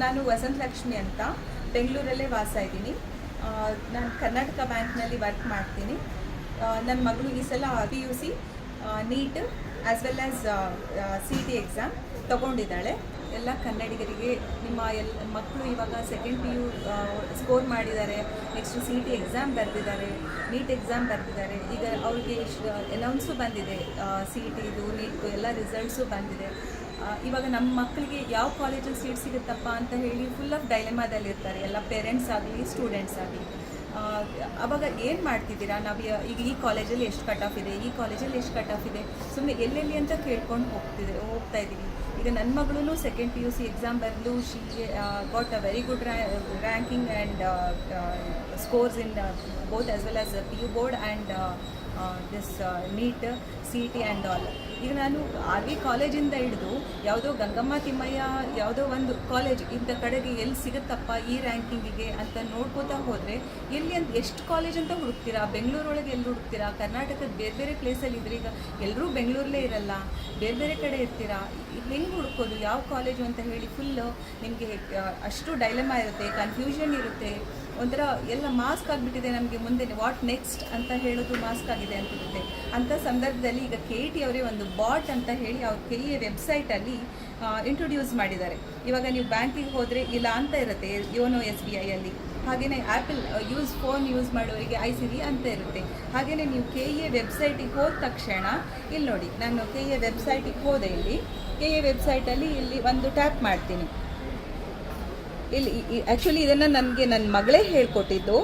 ನಾನು ವಸಂತಲಕ್ಷ್ಮಿ ಅಂತ ಬೆಂಗಳೂರಲ್ಲೇ ವಾಸ ಇದ್ದೀನಿ. ನಾನು ಕರ್ನಾಟಕ ಬ್ಯಾಂಕ್ನಲ್ಲಿ ವರ್ಕ್ ಮಾಡ್ತೀನಿ. ನನ್ನ ಮಗಳು ಈ ಸಲ PUC NEET as well as CT exam ತೊಗೊಂಡಿದ್ದಾಳೆ. ಎಲ್ಲ ಕನ್ನಡಿಗರಿಗೆ ನಿಮ್ಮ ಮಕ್ಕಳು ಇವಾಗ ಸೆಕೆಂಡ್ PU ಸ್ಕೋರ್ ಮಾಡಿದ್ದಾರೆ, ನೆಕ್ಸ್ಟ್ CT ಎಕ್ಸಾಮ್ ಬರೆದಿದ್ದಾರೆ, ನೀಟ್ ಎಕ್ಸಾಮ್ ಬರೆದಿದ್ದಾರೆ. ಈಗ ಅವ್ರಿಗೆ ಇಷ್ಟು ಅನೌನ್ಸು ಬಂದಿದೆ, CTದು ನೀಟ್ದು ಎಲ್ಲ ರಿಸಲ್ಟ್ಸು ಬಂದಿದೆ. ಇವಾಗ ನಮ್ಮ ಮಕ್ಕಳಿಗೆ ಯಾವ ಕಾಲೇಜಲ್ಲಿ ಸೀಟ್ ಸಿಗುತ್ತಪ್ಪ ಅಂತ ಹೇಳಿ ಫುಲ್ ಆಫ್ ಡೈಲೆಮಾದಲ್ಲಿರ್ತಾರೆ, ಎಲ್ಲ ಪೇರೆಂಟ್ಸ್ ಆಗಲಿ ಸ್ಟೂಡೆಂಟ್ಸ್ ಆಗಲಿ. ಆವಾಗ ಏನು ಮಾಡ್ತಿದ್ದೀರಾ, ನಾವು ಈಗ ಈ ಕಾಲೇಜಲ್ಲಿ ಎಷ್ಟು ಕಟ್ ಆಫ್ ಇದೆ, ಈ ಕಾಲೇಜಲ್ಲಿ ಎಷ್ಟು ಕಟ್ ಆಫ್ ಇದೆ, ಸುಮ್ಮನೆ ಎಲ್ಲೆಲ್ಲಿ ಅಂತ ಕೇಳ್ಕೊಂಡು ಹೋಗ್ತಾ ಇದ್ದೀವಿ. ಈಗ ನನ್ನ ಮಗಳೂ ಸೆಕೆಂಡ್ PUC ಎಕ್ಸಾಮ್ ಬರಲು she got a very good ranking and scores in both as well as PU board and this NEET CT and all. ಈಗ ನಾನು RV ಕಾಲೇಜಿಂದ ಹಿಡಿದು ಯಾವುದೋ ಗಂಗಮ್ಮ ತಿಮ್ಮಯ್ಯ ಯಾವುದೋ ಒಂದು ಕಾಲೇಜ್ ಇಂಥ ಕಡೆಗೆ ಎಲ್ಲಿ ಸಿಗುತ್ತಪ್ಪ ಈ ರ್ಯಾಂಕಿಂಗಿಗೆ ಅಂತ ನೋಡ್ಕೋತಾ ಹೋದರೆ ಎಲ್ಲಿ ಅಂತ ಎಷ್ಟು ಕಾಲೇಜ್ ಅಂತ ಹುಡುಕ್ತೀರಾ, ಬೆಂಗಳೂರೊಳಗೆ ಎಲ್ಲಿ ಹುಡುಕ್ತೀರಾ, ಕರ್ನಾಟಕದ ಬೇರೆ ಬೇರೆ ಪ್ಲೇಸಲ್ಲಿ ಇದ್ರೆ ಈಗ ಎಲ್ಲರೂ ಬೆಂಗಳೂರಲ್ಲೇ ಇರಲ್ಲ, ಬೇರೆ ಬೇರೆ ಕಡೆ ಇರ್ತೀರಾ, ಹೆಂಗೆ ಹುಡುಕೋದು ಯಾವ ಕಾಲೇಜು ಅಂತ ಹೇಳಿ ಫುಲ್ಲು ನಿಮಗೆ ಅಷ್ಟು ಡೈಲೆಮಾ ಇರುತ್ತೆ, ಕನ್ಫ್ಯೂಷನ್ ಇರುತ್ತೆ. ಒಂಥರ ಎಲ್ಲ ಮಾಸ್ಕ್ ಆಗಿಬಿಟ್ಟಿದೆ ನಮಗೆ, ಮುಂದೆ ವಾಟ್ ನೆಕ್ಸ್ಟ್ ಅಂತ ಹೇಳೋದು ಮಾಸ್ಕ್ ಆಗಿದೆ ಅಂತಿರುತ್ತೆ. ಅಂಥ ಸಂದರ್ಭದಲ್ಲಿ ಈಗ KET ಅವರೇ ಒಂದು ಬಾಟ್ ಅಂತ ಹೇಳಿ ಅವ್ರ KEA ವೆಬ್ಸೈಟಲ್ಲಿ ಇಂಟ್ರೊಡ್ಯೂಸ್ ಮಾಡಿದ್ದಾರೆ. ಇವಾಗ ನೀವು ಬ್ಯಾಂಕಿಗೆ ಹೋದರೆ ಇಲ್ಲ ಅಂತ ಇರುತ್ತೆ ಯೋನೋ SBI ಅಲ್ಲಿ, ಹಾಗೆಯೇ ಆ್ಯಪಲ್ ಫೋನ್ ಯೂಸ್ ಮಾಡೋರಿಗೆ ICV ಅಂತ ಇರುತ್ತೆ. ಹಾಗೆಯೇ ನೀವು KEA ವೆಬ್ಸೈಟಿಗೆ ಹೋದ ತಕ್ಷಣ ಇಲ್ಲಿ ನೋಡಿ, ನಾನು KEA ವೆಬ್ಸೈಟಿಗೆ ಹೋದೆ. ಇಲ್ಲಿ KEA ವೆಬ್ಸೈಟಲ್ಲಿ ಇಲ್ಲಿ ಒಂದು ಟ್ಯಾಪ್ ಮಾಡ್ತೀನಿ. ಇಲ್ಲಿ ಆ್ಯಕ್ಚುಲಿ ಇದನ್ನು ನನಗೆ ನನ್ನ ಮಗಳೇ ಹೇಳ್ಕೊಟ್ಟಿದ್ದು.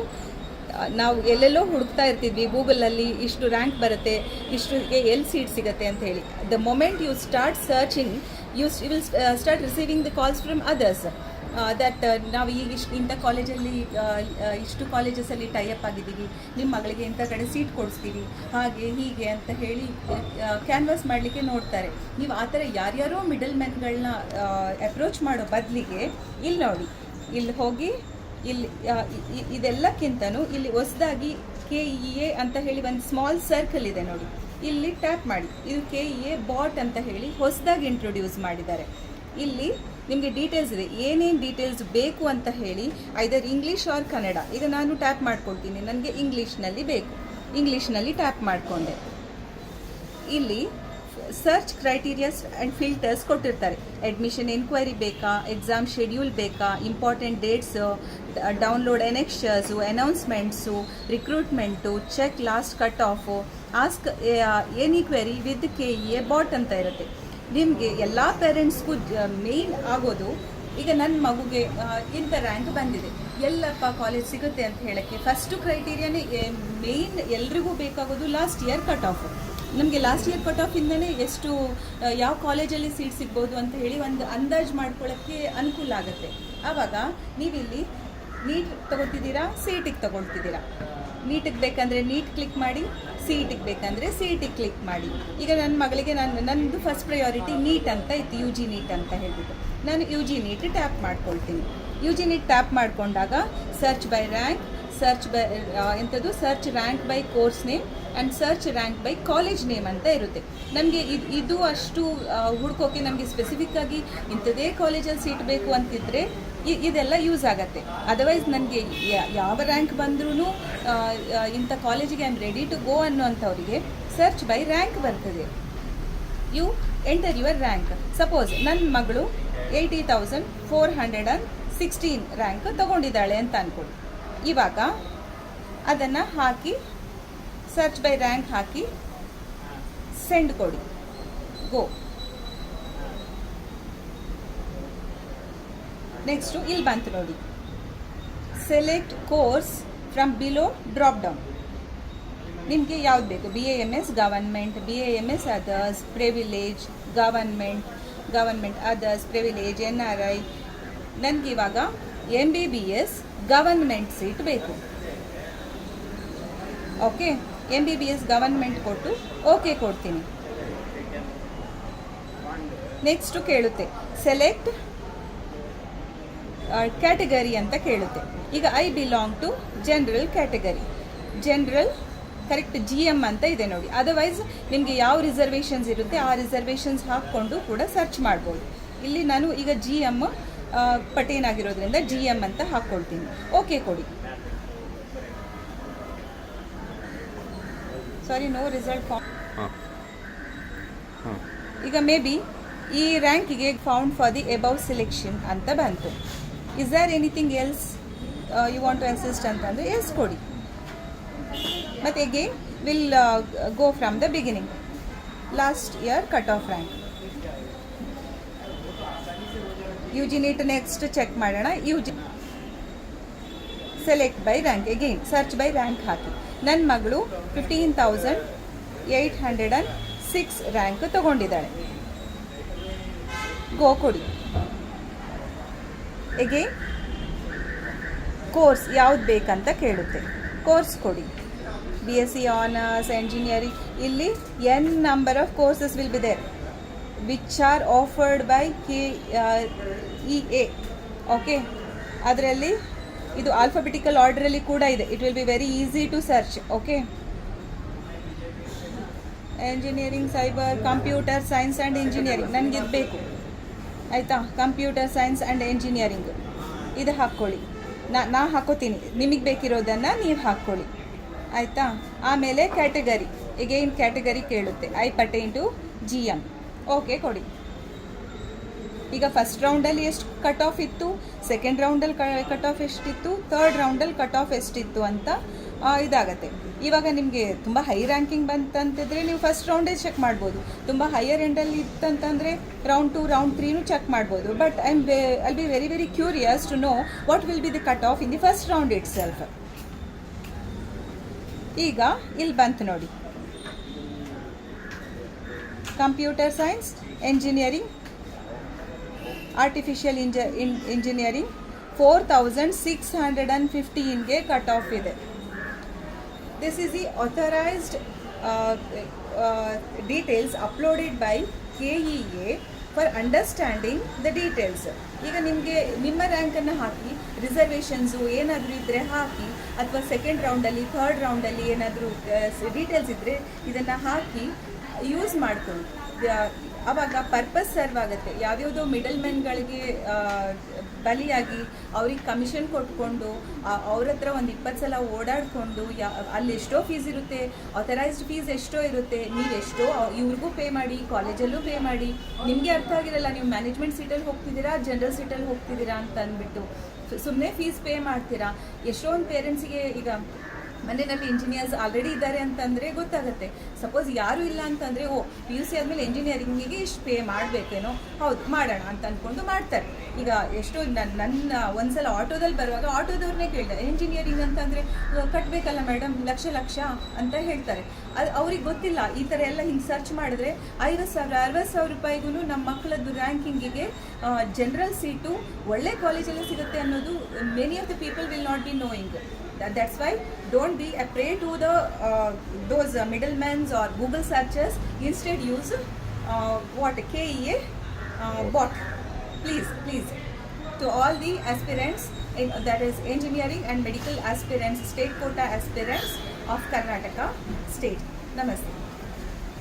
ನಾವು ಎಲ್ಲೆಲ್ಲೋ ಹುಡುಕ್ತಾ ಇರ್ತಿದ್ವಿ ಗೂಗಲಲ್ಲಿ, ಇಷ್ಟು ರ್ಯಾಂಕ್ ಬರುತ್ತೆ, ಇಷ್ಟಿಗೆ ಎಲ್ಲಿ ಸೀಟ್ ಸಿಗುತ್ತೆ ಅಂತ ಹೇಳಿ. The moment you start searching you will start receiving the calls from others that ನಾವು ಈಗ ಇಂಥ ಕಾಲೇಜಲ್ಲಿ ಇಷ್ಟು ಕಾಲೇಜಸಲ್ಲಿ ಟೈಅಪ್ ಆಗಿದ್ದೀವಿ, ನಿಮ್ಮ ಮಗಳಿಗೆ ಇಂಥ ಕಡೆ ಸೀಟ್ ಕೊಡಿಸ್ತೀವಿ, ಹಾಗೆ ಹೀಗೆ ಅಂತ ಹೇಳಿ ಕ್ಯಾನ್ವಾಸ್ ಮಾಡಲಿಕ್ಕೆ ನೋಡ್ತಾರೆ. ನೀವು ಆ ಥರ ಯಾರ್ಯಾರೋ ಮಿಡಲ್ ಮ್ಯಾನ್ಗಳನ್ನ ಅಪ್ರೋಚ್ ಮಾಡೋ ಬದಲಿಗೆ ಇಲ್ಲಿ ನೋಡಿ, ಇಲ್ಲಿ ಹೋಗಿ ಇಲ್ಲಿ ಇದೆಲ್ಲಕ್ಕಿಂತನೂ ಇಲ್ಲಿ ಹೊಸದಾಗಿ KEA ಅಂತ ಹೇಳಿ ಒಂದು ಸ್ಮಾಲ್ ಸರ್ಕಲ್ ಇದೆ ನೋಡಿ, ಇಲ್ಲಿ ಟ್ಯಾಪ್ ಮಾಡಿ. ಇದು KEA ಬಾಟ್ ಅಂತ ಹೇಳಿ ಹೊಸದಾಗಿ ಇಂಟ್ರೊಡ್ಯೂಸ್ ಮಾಡಿದ್ದಾರೆ. ಇಲ್ಲಿ ನಿಮಗೆ ಡೀಟೇಲ್ಸ್ ಇದೆ, ಏನೇನು ಡೀಟೇಲ್ಸ್ ಬೇಕು ಅಂತ ಹೇಳಿ, ಐದರ್ ಇಂಗ್ಲೀಷ್ ಆರ್ ಕನ್ನಡ. ಈಗ ನಾನು ಟ್ಯಾಪ್ ಮಾಡ್ಕೊಳ್ತೀನಿ, ನನಗೆ ಇಂಗ್ಲೀಷ್ನಲ್ಲಿ ಬೇಕು, ಇಂಗ್ಲೀಷ್ನಲ್ಲಿ ಟ್ಯಾಪ್ ಮಾಡಿಕೊಂಡೆ. ಇಲ್ಲಿ ಸರ್ಚ್ ಕ್ರೈಟೀರಿಯಾಸ್ ಆ್ಯಂಡ್ ಫಿಲ್ಟರ್ಸ್ ಕೊಟ್ಟಿರ್ತಾರೆ. ಅಡ್ಮಿಷನ್ ಎನ್ಕ್ವೈರಿ ಬೇಕಾ, ಎಕ್ಸಾಮ್ ಶೆಡ್ಯೂಲ್ ಬೇಕಾ, important dates, download annexures, announcements, recruitment, check last cut off, ask any query with KEA bot ಅಂತ ಇರುತ್ತೆ. ನಿಮಗೆ ಎಲ್ಲ ಪೇರೆಂಟ್ಸ್ಗೂ ಮೇನ್ ಆಗೋದು, ಈಗ ನನ್ನ ಮಗುಗೆ ಇಂಥ ರ್ಯಾಂಕ್ ಬಂದಿದೆ, ಎಲ್ಲಪ್ಪ ಕಾಲೇಜ್ ಸಿಗುತ್ತೆ ಅಂತ ಹೇಳೋಕ್ಕೆ ಫಸ್ಟು ಕ್ರೈಟೀರಿಯಾನೇ ಮೇಯ್ನ್ ಎಲ್ರಿಗೂ ಬೇಕಾಗೋದು ಲಾಸ್ಟ್ ಇಯರ್ ಕಟ್ ಆಫು. ನಮಗೆ ಲಾಸ್ಟ್ ಇಯರ್ ಕಟ್ ಆಫಿಂದನೇ ಎಷ್ಟು ಯಾವ ಕಾಲೇಜಲ್ಲಿ ಸೀಟ್ ಸಿಗ್ಬೋದು ಅಂತ ಹೇಳಿ ಒಂದು ಅಂದಾಜು ಮಾಡ್ಕೊಳ್ಳೋಕ್ಕೆ ಅನುಕೂಲ ಆಗುತ್ತೆ. ಆವಾಗ ನೀವಿಲ್ಲಿ ನೀಟ್ ತೊಗೊತಿದ್ದೀರಾ, CETಗೆ ತೊಗೊಳ್ತಿದ್ದೀರಾ. ನೀಟಿಗೆ ಬೇಕಂದರೆ ನೀಟ್ ಕ್ಲಿಕ್ ಮಾಡಿ, CETಗೆ ಬೇಕಂದರೆ CET ಕ್ಲಿಕ್ ಮಾಡಿ. ಈಗ ನನ್ನ ಮಗಳಿಗೆ ನನ್ನದು ಫಸ್ಟ್ ಪ್ರಯಾರಿಟಿ ನೀಟ್ ಅಂತ ಇತ್ತು, UG ನೀಟ್ ಅಂತ ಹೇಳಿಬಿಟ್ಟು ನಾನು UG ನೀಟ್ ಟ್ಯಾಪ್ ಮಾಡ್ಕೊಳ್ತೀನಿ. UG ನೀಟ್ ಟ್ಯಾಪ್ ಮಾಡಿಕೊಂಡಾಗ search by rank, search by search rank by course name and search rank by college name ಅಂತ ಇರುತ್ತೆ. ನಮಗೆ ಇದು ಅಷ್ಟು ಹುಡ್ಕೋಕ್ಕೆ ನಮಗೆ ಸ್ಪೆಸಿಫಿಕ್ಕಾಗಿ ಇಂಥದೇ ಕಾಲೇಜಲ್ಲಿ ಸೀಟ್ ಬೇಕು ಅಂತಿದ್ದರೆ ಇದೆಲ್ಲ ಯೂಸ್ ಆಗುತ್ತೆ. ಅದರ್ವೈಸ್ ನನಗೆ ಯಾವ ರ್ಯಾಂಕ್ ಬಂದ್ರೂ ಇಂಥ ಕಾಲೇಜಿಗೆ I am ready to go ಅನ್ನೋಂಥವ್ರಿಗೆ ಸರ್ಚ್ ಬೈ ರ್ಯಾಂಕ್ ಬರ್ತದೆ. You enter your rank. Suppose ನನ್ನ ಮಗಳು 80,416 ರ್ಯಾಂಕ್ ತೊಗೊಂಡಿದ್ದಾಳೆ ಅಂತ ಅಂದ್ಕೊಳ್ಳಿ. ಇವಾಗ ಅದನ್ನು ಹಾಕಿ ಸರ್ಚ್ ಬೈ ರ್ಯಾಂಕ್ ಹಾಕಿ ಸೆಂಡ್ ಕೊಡಿ, ಗೋ. ನೆಕ್ಸ್ಟು ಇಲ್ಲಿ ಬಂತು ನೋಡಿ, select course from below drop down. ನಿಮಗೆ ಯಾವ್ದು ಬೇಕು, BAMS government, BAMS others, privilege, government others, privilege, NRI. ನನಗಿವಾಗ MBBS ಗವರ್ನ್ಮೆಂಟ್ ಸೀಟ್ ಬೇಕು. ಓಕೆ, MBBS ಗವರ್ನ್ಮೆಂಟ್ ಕೊಟ್ಟು ಓಕೆ ಕೊಡ್ತೀನಿ. ನೆಕ್ಸ್ಟು ಕೇಳುತ್ತೆ ಸೆಲೆಕ್ಟ್ ಕ್ಯಾಟಗರಿ ಅಂತ ಕೇಳುತ್ತೆ. ಈಗ I belong to general category, general correct GM ಅಂತ ಇದೆ ನೋಡಿ. ಅದರ್ವೈಸ್ ನಿಮಗೆ ಯಾವ ರಿಸರ್ವೇಷನ್ಸ್ ಇರುತ್ತೆ ಆ ರಿಸರ್ವೇಷನ್ಸ್ ಹಾಕ್ಕೊಂಡು ಕೂಡ ಸರ್ಚ್ ಮಾಡ್ಬೋದು. ಇಲ್ಲಿ ನಾನು ಈಗ GM ಪಟೇನ್ ಆಗಿರೋದ್ರಿಂದ GM ಅಂತ ಹಾಕ್ಕೊಳ್ತೀನಿ. ಓಕೆ ಕೊಡಿ. Sorry, no result form. ಈಗ ಮೇ ಬಿ ಈ ರ್ಯಾಂಕಿಗೆ found for the above selection ಅಂತ ಬಂತು. Is there anything else you want to assist ಅಂತಂದರೆ ಎಸ್ ಕೊಡಿ. ಮತ್ತು again will go from the beginning. Last year cut off rank. UG NEET next check ಮಾಡೋಣ. UG select by rank. Again search by rank ಹಾಕಿ. ನನ್ನ ಮಗಳು 15,806 rank ತಗೊಂಡಿದ್ದಾಳೆ. ಗೋ ಕೊಡಿ. Again course ಯಾವ್ದು ಬೇಕಂತ ಕೇಳುತ್ತೆ. ಕೋರ್ಸ್ ಕೊಡಿ. BSc ಆನರ್ಸ್, ಎಂಜಿನಿಯರಿಂಗ್, ಇಲ್ಲಿ n number of courses will be there which are offered by KEA. Okay, ಅದರಲ್ಲಿ ಇದು ಆಲ್ಫಾಬೆಟಿಕಲ್ ಆರ್ಡರಲ್ಲಿ ಕೂಡ ಇದೆ. It will be very easy to search. Okay, engineering, cyber, computer science and engineering ನನಗಿದು ಬೇಕು, ಆಯಿತಾ. Computer science and engineering ಇದು ಹಾಕ್ಕೊಳ್ಳಿ. ನಾ ಹಾಕೋತೀನಿ, ನಿಮಗೆ ಬೇಕಿರೋದನ್ನು ನೀವು ಹಾಕ್ಕೊಳ್ಳಿ, ಆಯಿತಾ. ಆಮೇಲೆ ಕ್ಯಾಟಗರಿ, ಎಗೈನ್ ಕ್ಯಾಟಗರಿ ಕೇಳುತ್ತೆ. I pertain to GM. Okay ಕೊಡಿ. ಈಗ ಫಸ್ಟ್ ರೌಂಡಲ್ಲಿ ಎಷ್ಟು ಕಟ್ ಆಫ್ ಇತ್ತು, ಸೆಕೆಂಡ್ ರೌಂಡಲ್ಲಿ ಕಟ್ ಆಫ್ ಎಷ್ಟಿತ್ತು, ಥರ್ಡ್ ರೌಂಡಲ್ಲಿ ಕಟ್ ಆಫ್ ಎಷ್ಟಿತ್ತು ಅಂತ ಇದಾಗತ್ತೆ. ಇವಾಗ ನಿಮಗೆ ತುಂಬ ಹೈ ರ್ಯಾಂಕಿಂಗ್ ಬಂತಂತಿದ್ರೆ ನೀವು ಫಸ್ಟ್ ರೌಂಡೇ ಚೆಕ್ ಮಾಡ್ಬೋದು. ತುಂಬ ಹೈಯರ್ ಎಂಡಲ್ಲಿ ಇತ್ತಂತಂದರೆ ರೌಂಡ್ 2, ರೌಂಡ್ 3 ಚೆಕ್ ಮಾಡ್ಬೋದು. But I'll be very very curious to know what will be the cut off in the first round itself. ಈಗ ಇಲ್ಲಿ ಬಂತು ನೋಡಿ, computer science, engineering, artificial engineering 4,615ಗೆ ಕಟ್ ಆಫ್ ಇದೆ. This is the authorised details uploaded by KEA for understanding the details. ಈಗ ನಿಮಗೆ ನಿಮ್ಮ ರ್ಯಾಂಕನ್ನು ಹಾಕಿ, reservations ಏನಾದರೂ ಇದ್ದರೆ ಹಾಕಿ, ಅಥವಾ ಸೆಕೆಂಡ್ ರೌಂಡಲ್ಲಿ, ಥರ್ಡ್ ರೌಂಡಲ್ಲಿ ಏನಾದರೂ ಡೀಟೇಲ್ಸ್ ಇದ್ದರೆ ಇದನ್ನು ಹಾಕಿ ಯೂಸ್ ಮಾಡ್ಕೊಳ್ಳಿ. ಆವಾಗ ಪರ್ಪಸ್ ಸರ್ವ್ ಆಗುತ್ತೆ. ಯಾವ್ಯಾವುದೋ ಮಿಡಲ್ ಮ್ಯಾನ್ಗಳಿಗೆ ಬಲಿಯಾಗಿ ಅವ್ರಿಗೆ ಕಮಿಷನ್ ಕೊಟ್ಕೊಂಡು ಅವ್ರ ಹತ್ರ ಒಂದು 20 ಸಲ ಓಡಾಡಿಕೊಂಡು ಅಲ್ಲಿ ಎಷ್ಟೋ ಫೀಸ್ ಇರುತ್ತೆ, ಆಥರೈಸ್ಡ್ ಫೀಸ್ ಎಷ್ಟೋ ಇರುತ್ತೆ, ನೀವೆಷ್ಟೋ ಇವ್ರಿಗೂ ಪೇ ಮಾಡಿ, ಕಾಲೇಜಲ್ಲೂ ಪೇ ಮಾಡಿ, ನಿಮಗೆ ಅರ್ಥ ಆಗಿರಲ್ಲ ನೀವು ಮ್ಯಾನೇಜ್ಮೆಂಟ್ ಸೀಟಲ್ಲಿ ಹೋಗ್ತಿದ್ದೀರಾ ಜನರಲ್ ಸೀಟಲ್ಲಿ ಹೋಗ್ತಿದ್ದೀರಾ ಅಂತ ಅಂದ್ಬಿಟ್ಟು ಸುಮ್ಮನೆ ಫೀಸ್ ಪೇ ಮಾಡ್ತೀರಾ. ಎಷ್ಟೊಂದು ಪೇರೆಂಟ್ಸಿಗೆ ಈಗ ಮನೆಯಲ್ಲಿ ಇಂಜಿನಿಯರ್ಸ್ ಆಲ್ರೆಡಿ ಇದ್ದಾರೆ ಅಂತಂದರೆ ಗೊತ್ತಾಗುತ್ತೆ. ಸಪೋಸ್ ಯಾರೂ ಇಲ್ಲ ಅಂತಂದರೆ PUC ಆದಮೇಲೆ ಎಂಜಿನಿಯರಿಂಗಿಗೆ ಇಷ್ಟು ಪೇ ಮಾಡಬೇಕೇನೋ, ಹೌದು ಮಾಡೋಣ ಅಂತ ಅಂದ್ಕೊಂಡು ಮಾಡ್ತಾರೆ. ಈಗ ಎಷ್ಟೋ ನನ್ನ ಒಂದ್ಸಲ ಆಟೋದಲ್ಲಿ ಬರುವಾಗ ಆಟೋದವ್ರನ್ನೇ ಕೇಳಿದೆ, ಎಂಜಿನಿಯರಿಂಗ್ ಅಂತಂದರೆ ಕಟ್ಟಬೇಕಲ್ಲ ಮೇಡಮ್, ಲಕ್ಷ ಅಂತ ಹೇಳ್ತಾರೆ. ಅದು ಅವ್ರಿಗೆ ಗೊತ್ತಿಲ್ಲ. ಈ ಥರ ಎಲ್ಲ ಹಿಂಗೆ ಸರ್ಚ್ ಮಾಡಿದ್ರೆ 50,000 60,000 ರೂಪಾಯಿಗೂ ನಮ್ಮ ಮಕ್ಕಳದ್ದು ರ್ಯಾಂಕಿಂಗಿಗೆ ಜನರಲ್ ಸೀಟು ಒಳ್ಳೆ ಕಾಲೇಜಲ್ಲೇ ಸಿಗುತ್ತೆ ಅನ್ನೋದು many of the people will not be knowing. That's why don't be a prey to the those middlemen or Google searches. Instead use what KEA bot. Please to all the aspirants that is engineering and medical aspirants, state quota aspirants of Karnataka state. Namaste.